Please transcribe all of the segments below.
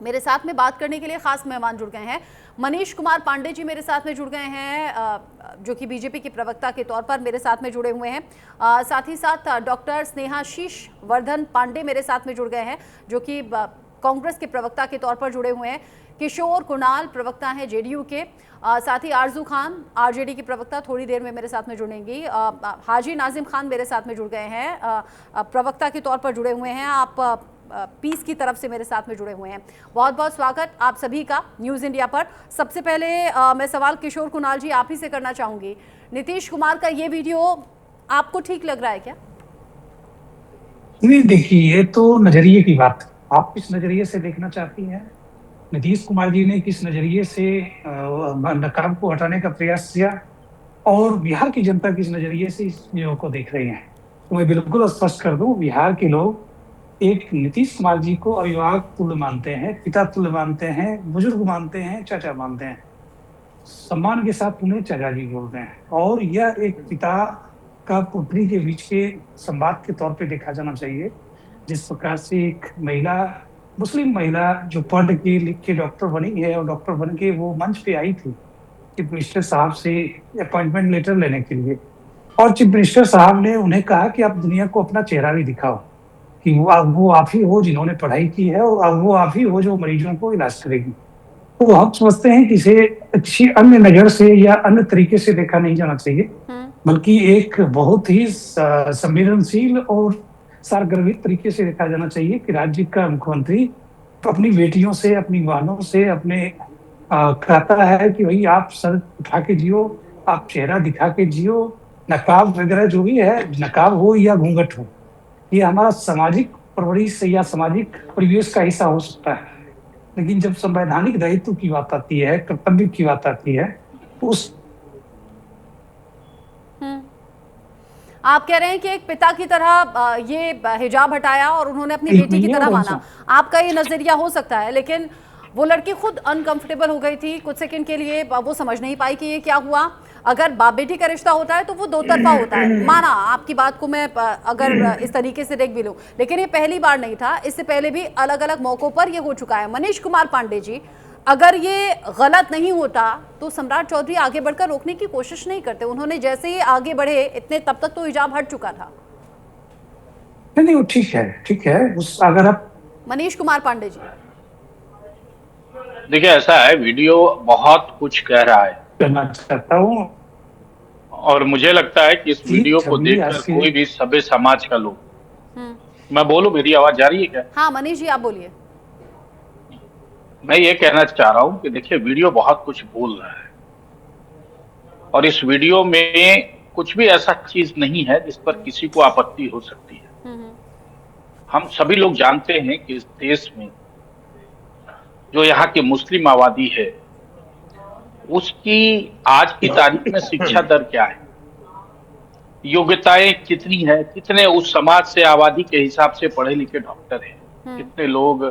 मेरे साथ में बात करने के लिए खास मेहमान जुड़ गए हैं। मनीष कुमार पांडे जी मेरे साथ में जुड़ गए हैं, जो कि बीजेपी के प्रवक्ता के तौर पर मेरे साथ में जुड़े हुए हैं। साथ ही साथ डॉक्टर स्नेहाशीष वर्धन पांडे मेरे साथ में जुड़ गए हैं, जो कि कांग्रेस के प्रवक्ता के तौर पर जुड़े हुए हैं। किशोर कुणाल प्रवक्ता हैं जेडीयू के। साथ ही आरजू खान आरजेडी की प्रवक्ता थोड़ी देर में मेरे साथ में जुड़ेंगी। हाजी नाजिम खान मेरे साथ में जुड़ गए हैं, प्रवक्ता के तौर पर जुड़े हुए हैं। आप पीस की तरफ से मेरे साथ में जुड़े हुए हैं। बहुत बहुत स्वागत आप सभी का न्यूज़ इंडिया पर। सबसे पहले मैं सवाल किशोर कुणाल जी आप ही से करना चाहूंगी। नीतीश कुमार का ये वीडियो आपको ठीक लग रहा है क्या? नहीं, देखिए, ये तो नजरिए की बात है। आप किस नजरिए से देखना चाहती हैं? नीतीश कुमार जी ने किस नजरिए से नकाब को हटाने का प्रयास किया और बिहार की जनता किस नजरिए से इस चीजों को देख रही है, तो मैं बिल्कुल स्पष्ट कर दूं, बिहार के लोग एक नीतीश कुमार जी को अभिभावक तुल्य मानते हैं, पिता तुल्य मानते हैं, बुजुर्ग मानते हैं, चाचा मानते हैं। सम्मान के साथ उन्हें चाचा जी बोलते हैं और यह एक पिता का पुत्री के बीच के संवाद के तौर पे देखा जाना चाहिए। जिस प्रकार से एक महिला, मुस्लिम महिला जो पढ़ के लिख के डॉक्टर बनी है और डॉक्टर बन के वो मंच पे आई थी चीफ मिनिस्टर साहब से अपॉइंटमेंट लेटर लेने के लिए, और चीफ मिनिस्टर साहब ने उन्हें कहा कि आप दुनिया को अपना चेहरा भी दिखाओ, कि वो आप ही हो जिन्होंने पढ़ाई की है और अब वो आप ही हो जो मरीजों को इलाज करेगी। तो हम समझते हैं कि इसे अच्छी अन्य नजर से या अन्य तरीके से देखा नहीं जाना चाहिए, बल्कि एक बहुत ही संवेदनशील और सारगर्भित तरीके से देखा जाना चाहिए कि राज्य का मुख्यमंत्री तो अपनी बेटियों से, अपनी बहनों से अपने कहता है कि भाई आप सर उठा के जियो, आप चेहरा दिखा के जियो, नकाब वगैरह जो भी है, नकाब हो या घूंघट हो, ये हमारा सामाजिक परवरिश या सामाजिक परिवेश का हिस्सा हो सकता है। लेकिन जब संवैधानिक दायित्व की बात आती है, कर्तव्य की बात आती है, तो उस आप कह रहे हैं कि एक पिता की तरह ये हिजाब हटाया और उन्होंने अपनी बेटी की तरह माना। आपका ये नजरिया हो सकता है, लेकिन वो लड़की खुद अनकंफर्टेबल हो गई थी कुछ सेकंड के लिए, वो समझ नहीं पाई कि ये क्या हुआ। अगर बाप बेटी का रिश्ता होता है तो वो दो तरफा होता है, माना आपकी बात को मैं अगर इस तरीके से देख भी लूं, लेकिन ये पहली बार नहीं था, इससे पहले भी अलग अलग मौकों पर ये हो चुका है। मनीष कुमार पांडे जी, अगर ये गलत नहीं होता तो सम्राट चौधरी आगे बढ़कर रोकने की कोशिश नहीं करते। उन्होंने जैसे ही आगे बढ़े इतने, तब तक तो हिजाब हट चुका था। नहीं, वो ठीक है, ठीक है। उस अगर आप मनीष कुमार पांडे जी, देखिए, ऐसा है, वीडियो बहुत कुछ कह रहा है करना चाहता हूँ और मुझे लगता है कि इस वीडियो को देखकर कोई भी सभ्य समाज का लोग, मैं बोलूं, मेरी आवाज जा रही है क्या? हाँ मनीष जी आप बोलिए। मैं ये कहना चाह रहा हूं कि देखिए, वीडियो बहुत कुछ बोल रहा है और इस वीडियो में कुछ भी ऐसा चीज नहीं है जिस पर किसी को आपत्ति हो सकती है। हम सभी लोग जानते हैं कि इस देश में जो यहाँ की मुस्लिम आबादी है उसकी आज की तारीख में शिक्षा दर क्या है, योग्यताएं कितनी है, कितने उस समाज से, आबादी के हिसाब से पढ़े लिखे डॉक्टर हैं, कितने लोग।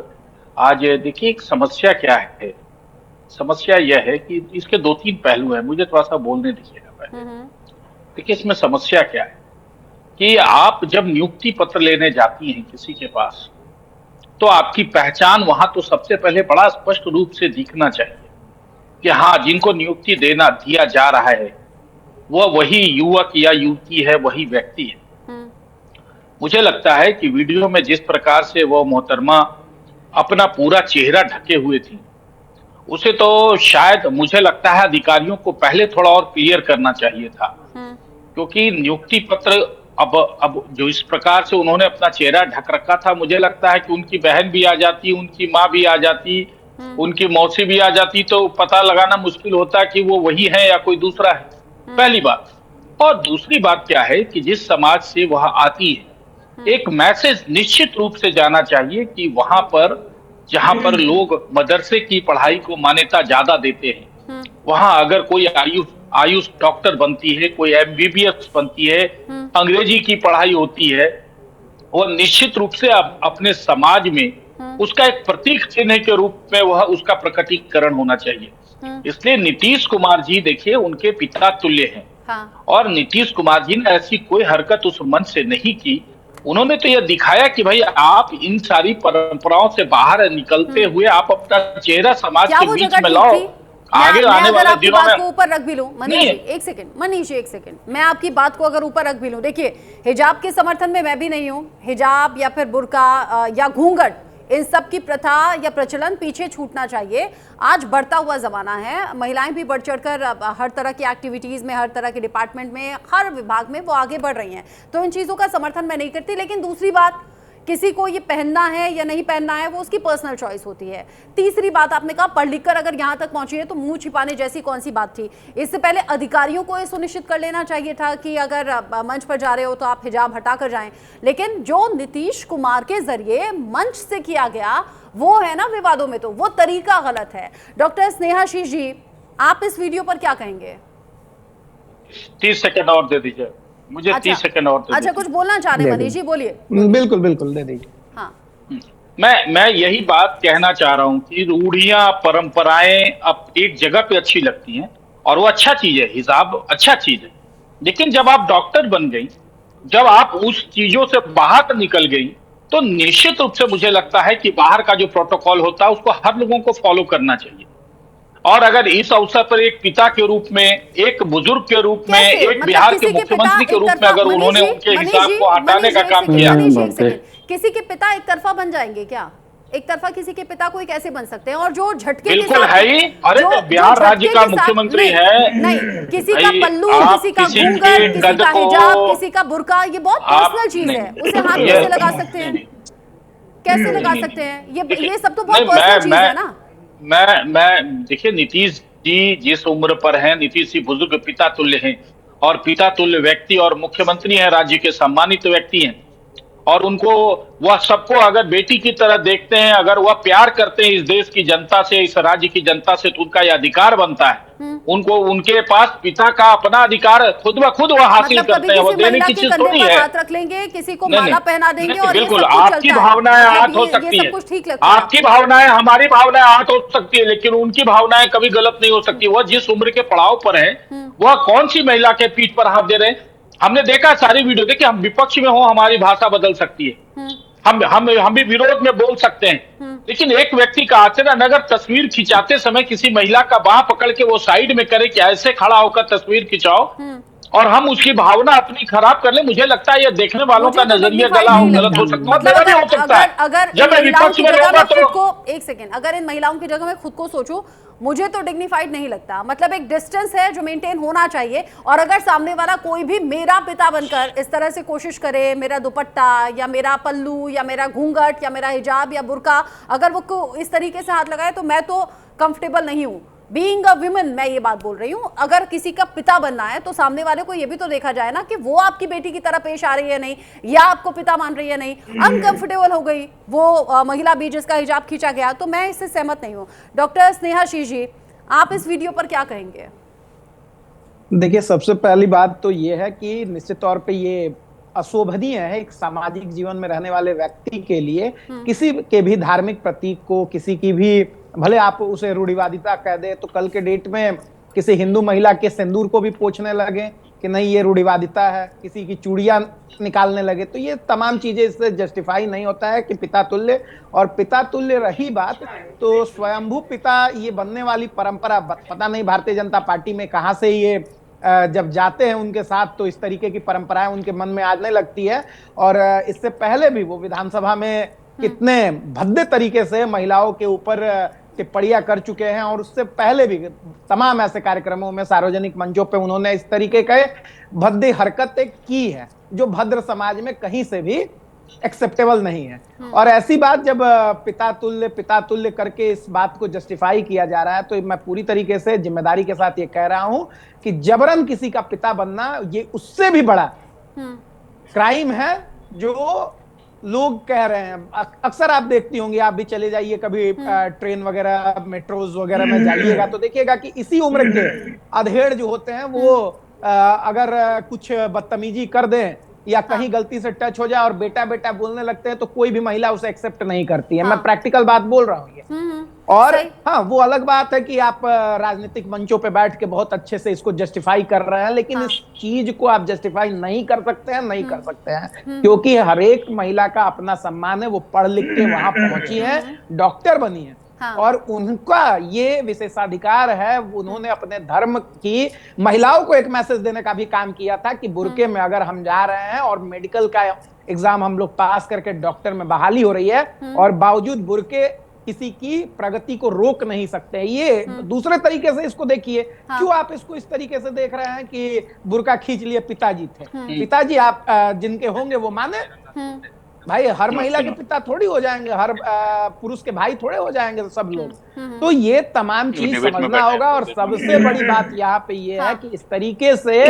आज देखिए, एक समस्या क्या है, समस्या यह है कि इसके दो तीन पहलू हैं, मुझे थोड़ा सा बोलने दीजिएगा पहले। देखिए, इसमें समस्या क्या है कि आप जब नियुक्ति पत्र लेने जाती हैं किसी के पास, तो आपकी पहचान वहां तो सबसे पहले बड़ा स्पष्ट रूप से दिखना चाहिए कि हाँ, जिनको नियुक्ति दिया जा रहा है वह वही युवक या युवती है, वही व्यक्ति है। मुझे लगता है कि वीडियो में जिस प्रकार से वो मोहतरमा अपना पूरा चेहरा ढके हुए थी, उसे तो शायद मुझे लगता है अधिकारियों को पहले थोड़ा और क्लियर करना चाहिए था, क्योंकि नियुक्ति पत्र अब जो इस प्रकार से उन्होंने अपना चेहरा ढक रखा था, मुझे लगता है कि उनकी बहन भी आ जाती, उनकी माँ भी आ जाती, उनकी मौसी भी आ जाती, तो पता लगाना मुश्किल होता कि वो वही है या कोई दूसरा है, पहली बात। और दूसरी बात क्या है कि जिस समाज से वह आती है, एक मैसेज निश्चित रूप से जाना चाहिए कि वहां पर जहां पर लोग मदरसे की पढ़ाई को मान्यता ज्यादा देते हैं, वहां अगर कोई आयुष डॉक्टर बनती है, कोई एमबीबीएस बनती है, अंग्रेजी की पढ़ाई होती है, वह निश्चित रूप से अपने समाज में उसका एक प्रतीक चिन्ह के रूप में वह उसका प्रकटीकरण होना चाहिए। इसलिए नीतीश कुमार जी, देखिए, उनके पिता तुल्य हैं। हाँ। और नीतीश कुमार जी ने ऐसी कोई हरकत उस मंच से नहीं की उन्होंने तो यह दिखाया कि भाई आप इन सारी परंपराओं से बाहर निकलते हुए आप अपना चेहरा समाज क्या के वो बीच जगह में ठीक लाओ। थी? आगे मैं आने अगर वाले आपकी दिनों बात को में ऊपर रख भी लूं, मनीष जी नहीं, एक सेकंड, मनीष जी एक सेकंड, मैं आपकी बात को अगर ऊपर रख भी लूं, देखिए हिजाब के समर्थन में मैं भी नहीं हूं। हिजाब या फिर बुर्का या घूंघट, इन सब की प्रथा या प्रचलन पीछे छूटना चाहिए। आज बढ़ता हुआ जमाना है, महिलाएं भी बढ़ चढ़कर हर तरह की एक्टिविटीज में, हर तरह के डिपार्टमेंट में, हर विभाग में वो आगे बढ़ रही हैं, तो इन चीजों का समर्थन मैं नहीं करती। लेकिन दूसरी बात, किसी को ये पहनना है या नहीं पहनना है वो उसकी पर्सनल चॉइस होती है। तीसरी बात, आपने कहा पढ़ लिख कर अगर यहाँ तक पहुंची है तो मुंह छिपाने जैसी कौन सी बात थी? इससे पहले अधिकारियों को ये सुनिश्चित कर लेना चाहिए था कि अगर मंच पर जा रहे हो तो आप हिजाब हटा कर जाएं। लेकिन जो नीतीश कुमार के जरिए मंच से किया गया वो है ना विवादों में, तो वो तरीका गलत है। डॉक्टर स्नेहाशीष जी, आप इस वीडियो पर क्या कहेंगे? 30 सेकंड और दे दीजिए मुझे। 30 सेकंड और दे अच्छा, कुछ बोलना चाह रहे हैं मनीष जी, बोलिए। बिल्कुल बिल्कुल दे दीजिए। हाँ, मैं यही बात कहना चाह रहा हूं कि रूढ़ियां परंपराएं अब एक जगह पे अच्छी लगती हैं और वो अच्छा चीज है, हिजाब अच्छा चीज है। लेकिन जब आप डॉक्टर बन गई, जब आप उस चीजों से बाहर निकल गई, तो निश्चित रूप से मुझे लगता है कि बाहर का जो प्रोटोकॉल होता है उसको हर लोगों को फॉलो करना चाहिए। और अगर इस अवसर पर एक पिता के रूप में, एक बुजुर्ग के रूप में, एक मतलब बिहार के मुख्यमंत्री के रूप में अगर उन्होंने उनके हिसाब को हटाने का काम किया, किसी के पिता एक तरफा बन जाएंगे क्या? एक तरफा किसी के पिता कोई कैसे बन सकते हैं? और जो झटके बिल्कुल है ही। अरे तो बिहार राज्य का मुख्यमंत्री है। नहीं, किसी का पल्लू, किसी का घूंघट, किसी का हिजाब, किसी का बुर्का, ये बहुत पर्सनल चीज है, उसे हाथ कैसे लगा सकते हैं? कैसे लगा सकते हैं? ये सब तो बहुत पर्सनल चीज है ना। मैं देखिए, नीतीश जी जिस उम्र पर हैं, नीतीश जी बुजुर्ग पिता तुल्य हैं और पिता तुल्य व्यक्ति और मुख्यमंत्री हैं, राज्य के सम्मानित व्यक्ति हैं। और उनको, वह सबको अगर बेटी की तरह देखते हैं, अगर वह प्यार करते हैं इस देश की जनता से, इस राज्य की जनता से, तो उनका यह अधिकार बनता है। उनको, उनके पास पिता का अपना अधिकार खुद ब खुद वह हासिल करते हैं, वो देने की चीज थोड़ी है। हाथ रख लेंगे, किसी को माला पहना देंगे और बिल्कुल आपकी भावनाएं आहत हो सकती है, आपकी भावनाएं, हमारी भावनाएं आहत हो सकती है, लेकिन उनकी भावनाएं कभी गलत नहीं हो सकती। वह जिस उम्र के पड़ाव पर है, वह कौन सी महिला के पीठ पर हाथ दे रहे हैं? हमने देखा सारी वीडियो, देखिए हम विपक्ष में हो, हमारी भाषा बदल सकती है, हम भी विरोध में बोल सकते हैं, लेकिन एक व्यक्ति का आचरण अगर तस्वीर खिंचाते समय किसी महिला का बाह पकड़ के वो साइड में करे कि ऐसे खड़ा होकर तस्वीर खिंचाओ, और हम उसकी भावना अपनी खराब कर ले, मुझे लगता है ये देखने वालों का नजरिया गलत हो सकता है, मतलब मेरा भी हो सकता है। अगर जब मैं विपक्ष में रहूंगा तो एक सेकेंड, अगर इन महिलाओं की जगह मैं खुद को सोचूं, मुझे तो डिग्निफाइड नहीं लगता। मतलब एक डिस्टेंस है जो मेंटेन होना चाहिए, और अगर सामने वाला कोई भी मेरा पिता बनकर इस तरह से कोशिश करे, मेरा दुपट्टा या मेरा पल्लू या मेरा घूंघट या मेरा हिजाब या बुर्का, अगर वो इस तरीके से हाथ लगाए, तो मैं तो कंफर्टेबल नहीं हूँ। बीइंग अ वुमेन मैं ये बात बोल रही हूँ। अगर किसी का पिता बनना है तो सामने वाले को ये भी तो देखा जाए ना कि वो आपकी बेटी की तरह पेश आ रही है नहीं, या आपको पिता मान रही है नहीं, अनकंफर्टेबल हो गई वो महिला भी जिसका हिजाब खींचा गया, तो मैं इससे सहमत नहीं हूँ। डॉक्टर स्नेहाशीष जी, आप इस वीडियो पर क्या कहेंगे? देखिए, सबसे पहली बात तो ये है कि निश्चित तौर पे ये अशोभनीय है एक सामाजिक जीवन में रहने वाले व्यक्ति के लिए, किसी के भी धार्मिक प्रतीक को, किसी की भी, भले आप उसे रूढ़िवादिता कह दे, तो कल के डेट में किसी हिंदू महिला के सिंदूर को भी पोंछने लगे कि नहीं ये रूढ़िवादिता है, किसी की चूड़ियां निकालने लगे, तो ये तमाम चीजें इससे जस्टिफाई नहीं होता है कि पिता तुल्य। और पिता तुल्य रही बात, तो स्वयंभू पिता ये बनने वाली परंपरा पता नहीं भारतीय जनता पार्टी में कहां से ये जब जाते हैं उनके साथ, तो इस तरीके की परंपराएं उनके मन में आने लगती है। और इससे पहले भी वो विधानसभा में कितने भद्दे तरीके से महिलाओं के ऊपर टिप्पणियां कर चुके हैं, और उससे पहले भी तमाम ऐसे कार्यक्रमों में, सार्वजनिक मंचों पे उन्होंने इस तरीके के भद्दी हरकतें की है जो भद्र समाज में कहीं से भी एक्सेप्टेबल नहीं है। और ऐसी बात जब पिता तुल्य करके इस बात को जस्टिफाई किया जा रहा है, तो मैं पूरी तरीके से जिम्मेदारी के साथ ये कह रहा हूं कि जबरन किसी का पिता बनना ये उससे भी बड़ा क्राइम है जो लोग कह रहे हैं। अक्सर आप देखती होंगी, आप भी चले जाइए कभी ट्रेन वगैरह, मेट्रोज वगैरह में जाइएगा, तो देखिएगा कि इसी उम्र के अधेड़ जो होते हैं वो अगर कुछ बदतमीजी कर दें या कहीं गलती से टच हो जाए और बेटा बेटा बोलने लगते हैं, तो कोई भी महिला उसे एक्सेप्ट नहीं करती है। मैं प्रैक्टिकल बात बोल रहा हूँ ये। और सही। हाँ, वो अलग बात है कि आप राजनीतिक मंचों पे बैठ के बहुत अच्छे से इसको जस्टिफाई कर रहे हैं, लेकिन इस चीज को आप जस्टिफाई नहीं कर सकते हैं, नहीं कर सकते हैं, क्योंकि हर एक महिला का अपना सम्मान है। वो पढ़ लिख के वहां पहुंची है, डॉक्टर बनी है, और उनका ये विशेषाधिकार है। उन्होंने अपने धर्म की महिलाओं को एक मैसेज देने का भी काम किया था कि बुर्के में अगर हम जा रहे हैं और मेडिकल का एग्जाम हम लोग पास करके डॉक्टर में बहाली हो रही है, और बावजूद बुर्के किसी की प्रगति को रोक नहीं सकते। ये दूसरे तरीके से इसको देखिए। क्यों आप इसको इस तरीके से देख रहे हैं कि बुर्का खींच लिए पिताजी थे? पिताजी आप जिनके होंगे वो माने भाई, हर महिला के पिता थोड़ी हो जाएंगे, हर पुरुष के भाई थोड़े हो जाएंगे सब लोग। तो ये तमाम चीज समझना होगा। और सबसे बड़ी बात यहाँ पे ये है कि इस तरीके से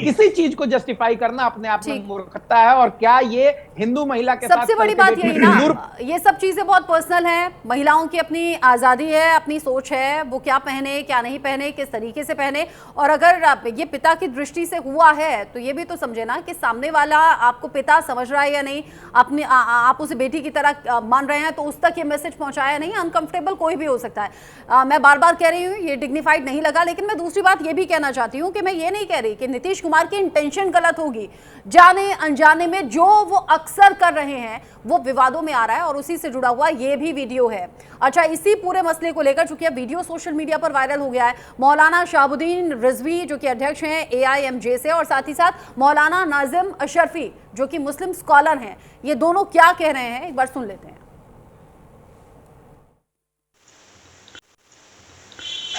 किसी चीज को जस्टिफाई करना अपने आप में मूर्खता है। और क्या ये हिंदू महिला के साथ सबसे बड़ी बात यही ना, ये सब चीजें बहुत पर्सनल है। महिलाओं की अपनी आजादी है, अपनी सोच है, वो क्या पहने क्या नहीं पहने, किस तरीके से पहने। और अगर ये पिता की दृष्टि से हुआ है तो ये भी तो समझे ना कि सामने वाला आपको पिता समझ रहा है या नहीं, आप उसे बेटी की तरह मान रहे हैं, तो उस तक ये मैसेज पहुंचाया नहीं। अनकंफर्टेबल कोई भी हो सकता है। मैं बार बार कह रही हूँ ये डिग्निफाइड नहीं लगा। लेकिन मैं दूसरी बात ये भी कहना चाहती हूँ कि मैं ये नहीं कह रही कि नीतीश कुमार की इंटेंशन गलत होगी। जाने अनजाने में जो वो अक्सर कर रहे हैं वो विवादों में आ रहा है, और उसी से जुड़ा हुआ ये भी वीडियो है। अच्छा, इसी पूरे मसले को लेकर चूंकि अब वीडियो सोशल मीडिया पर वायरल हो गया है, मौलाना शहाबुद्दीन रिजवी जो कि अध्यक्ष हैं AIMJ से, और साथ ही साथ मौलाना नाजिम अशरफी जो कि मुस्लिम स्कॉलर हैं, ये दोनों क्या कह रहे हैं एक बार सुन लेते हैं।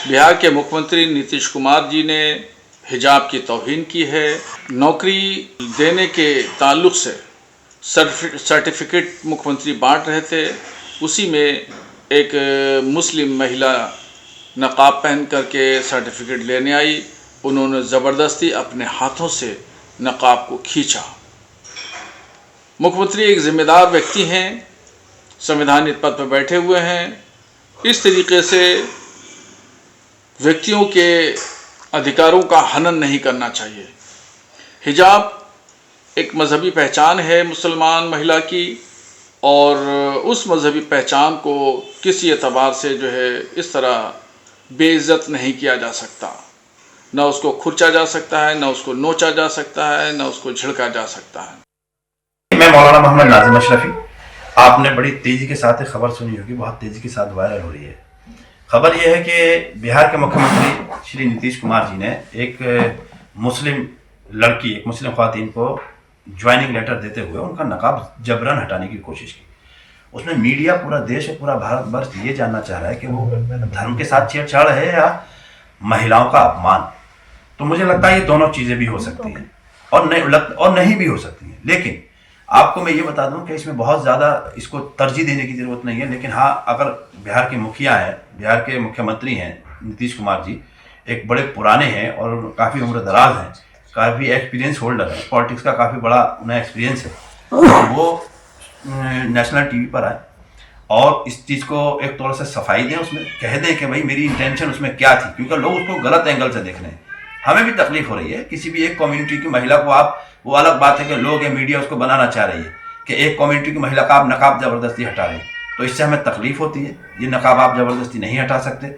बिहार के मुख्यमंत्री नीतीश कुमार जी ने हिजाब की तौहीन की है। नौकरी देने के ताल्लुक से सर्टिफिकेट मुख्यमंत्री बांट रहे थे, उसी में एक मुस्लिम महिला नकाब पहन करके सर्टिफिकेट लेने आई। उन्होंने ज़बरदस्ती अपने हाथों से नकाब को खींचा। मुख्यमंत्री एक जिम्मेदार व्यक्ति हैं, संवैधानिक पद पर बैठे हुए हैं। इस तरीके से व्यक्तियों के अधिकारों का हनन नहीं करना चाहिए। हिजाब एक मजहबी पहचान है मुसलमान महिला की, और उस मजहबी पहचान को किसी एतबार से जो है इस तरह बेइज्जत नहीं किया जा सकता। न उसको खुरचा जा सकता है, न उसको नोचा जा सकता है, न उसको झिड़का जा सकता है। मैं मौलाना मोहम्मद नाजिम अशरफी। आपने बड़ी तेजी के साथ एक खबर सुनी होगी, बहुत तेजी के साथ वायरल हो रही है। खबर यह है कि बिहार के मुख्यमंत्री श्री नीतीश कुमार जी ने एक मुस्लिम लड़की, एक मुस्लिम ख्वातीन को ज्वाइनिंग लेटर देते हुए उनका नकाब जबरन हटाने की कोशिश की। उसमें मीडिया, पूरा देश और पूरा भारतवर्ष ये जानना चाह रहा है कि वो धर्म के साथ छेड़छाड़ है या महिलाओं का अपमान। तो मुझे लगता है ये दोनों चीज़ें भी हो सकती हैं और नहीं भी हो सकती हैं। लेकिन आपको मैं ये बता दूं कि इसमें बहुत ज़्यादा इसको तरजीह देने की ज़रूरत नहीं है। लेकिन हाँ, अगर बिहार के मुखिया हैं, बिहार के मुख्यमंत्री हैं नीतीश कुमार जी, एक बड़े पुराने हैं और काफ़ी उम्र दराज हैं, काफ़ी एक्सपीरियंस होल्डर है, पॉलिटिक्स का काफ़ी बड़ा उन्हें एक्सपीरियंस है, तो वो नेशनल टीवी पर आए और इस चीज़ को एक थोड़ा सा सफाई दें, उसमें कह दें कि भाई मेरी इंटेंशन उसमें क्या थी, क्योंकि लोग उसको गलत एंगल से देख रहे हैं। हमें भी तकलीफ हो रही है। किसी भी एक कम्युनिटी की महिला को आप, वो अलग बात है कि लोग या मीडिया उसको बनाना चाह रही है कि एक कम्युनिटी की महिला का आप नकाब ज़बरदस्ती हटा रहे हैं, तो इससे हमें तकलीफ होती है। ये नकाब आप ज़बरदस्ती नहीं हटा सकते।